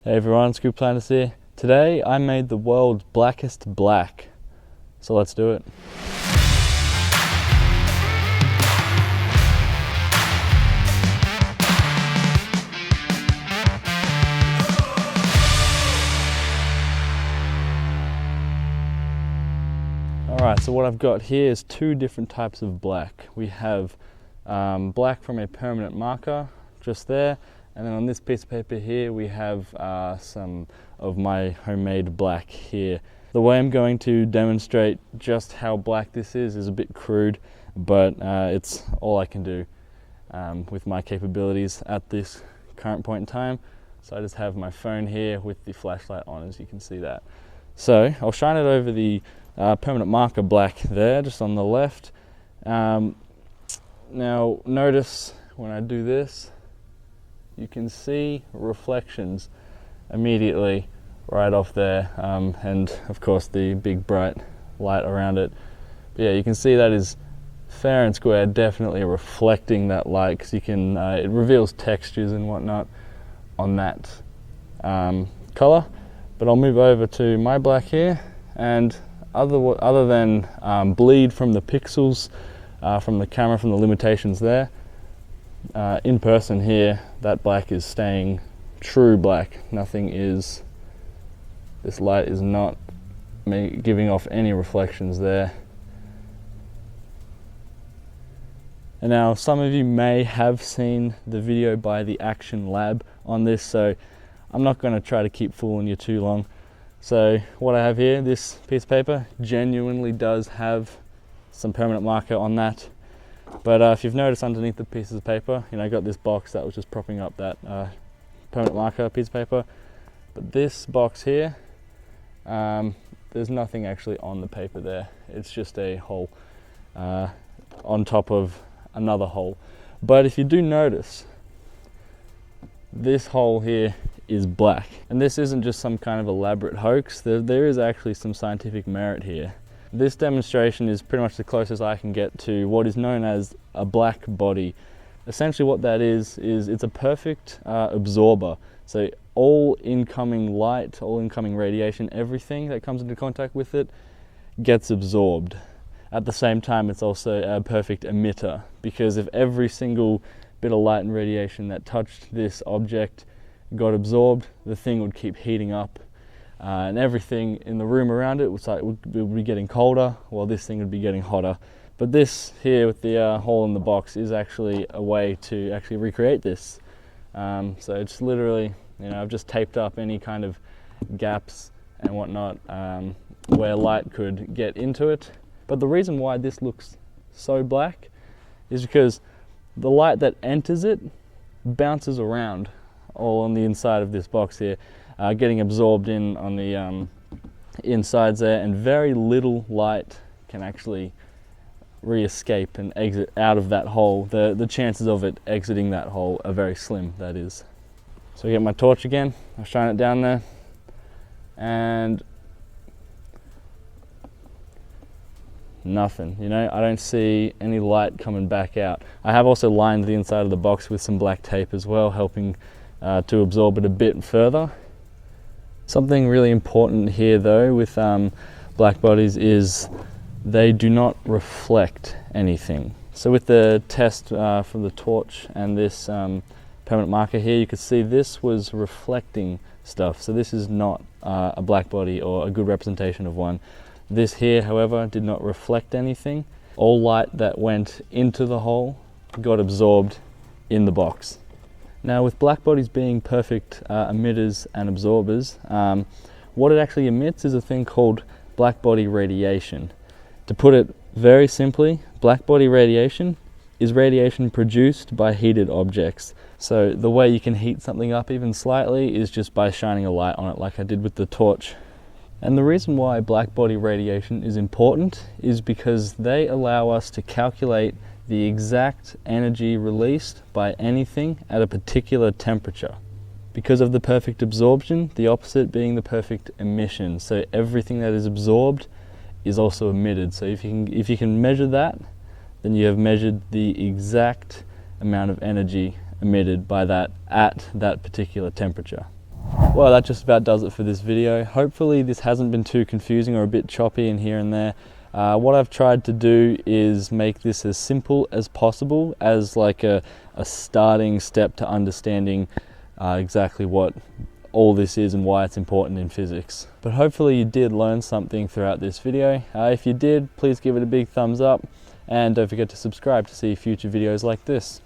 Hey everyone, Scoop Planners here. Today I made the world's blackest black. So let's do it. Alright, so what I've got here is two different types of black. We have black from a permanent marker, just there. And then on this piece of paper here, we have some of my homemade black here. The way I'm going to demonstrate just how black this is a bit crude, but it's all I can do with my capabilities at this current point in time. So I just have my phone here with the flashlight on, as you can see that. So I'll shine it over the permanent marker black there, just on the left. Now notice when I do this, you can see reflections immediately right off there, and of course the big bright light around it. But yeah, you can see that is fair and square definitely reflecting that light, because you can it reveals textures and whatnot on that color. But I'll move over to my black here, and other than bleed from the pixels from the camera, from the limitations there, in person here, that black is staying true black. This light is not giving off any reflections there. And now some of you may have seen the video by the Action Lab on this, so I'm not going to try to keep fooling you too long. So what I have here, this piece of paper, genuinely does have some permanent marker on that. But if you've noticed underneath the pieces of paper, I got this box that was just propping up that permanent marker piece of paper. But this box here, there's nothing actually on the paper there. It's just a hole on top of another hole. But if you do notice, this hole here is black. And this isn't just some kind of elaborate hoax. There is actually some scientific merit here. This demonstration is pretty much the closest I can get to what is known as a black body. Essentially what that is it's a perfect absorber. So all incoming light, all incoming radiation, everything that comes into contact with it gets absorbed. At the same time, it's also a perfect emitter, because if every single bit of light and radiation that touched this object got absorbed, the thing would keep heating up. And everything in the room around it would be getting colder, while this thing would be getting hotter. But this here with the hole in the box is actually a way to actually recreate this. So it's literally, I've just taped up any kind of gaps and whatnot where light could get into it. But the reason why this looks so black is because the light that enters it bounces around all on the inside of this box here. Getting absorbed in on the insides there, and very little light can actually re-escape and exit out of that hole. The chances of it exiting that hole are very slim, that is. So I get my torch again, I shine it down there, and nothing, I don't see any light coming back out. I have also lined the inside of the box with some black tape as well, helping to absorb it a bit further. Something really important here though with black bodies is they do not reflect anything. So with the test from the torch and this permanent marker here, you could see this was reflecting stuff. So this is not a black body or a good representation of one. This here, however, did not reflect anything. All light that went into the hole got absorbed in the box. Now with black bodies being perfect emitters and absorbers, what it actually emits is a thing called blackbody radiation. To put it very simply, blackbody radiation is radiation produced by heated objects. So the way you can heat something up even slightly is just by shining a light on it, like I did with the torch. And the reason why blackbody radiation is important is because they allow us to calculate the exact energy released by anything at a particular temperature. Because of the perfect absorption, the opposite being the perfect emission. So everything that is absorbed is also emitted. So if you can measure that, then you have measured the exact amount of energy emitted by that at that particular temperature. Well, that just about does it for this video. Hopefully this hasn't been too confusing or a bit choppy in here and there. What I've tried to do is make this as simple as possible as like a starting step to understanding exactly what all this is and why it's important in physics. But hopefully you did learn something throughout this video. If you did, please give it a big thumbs up and don't forget to subscribe to see future videos like this.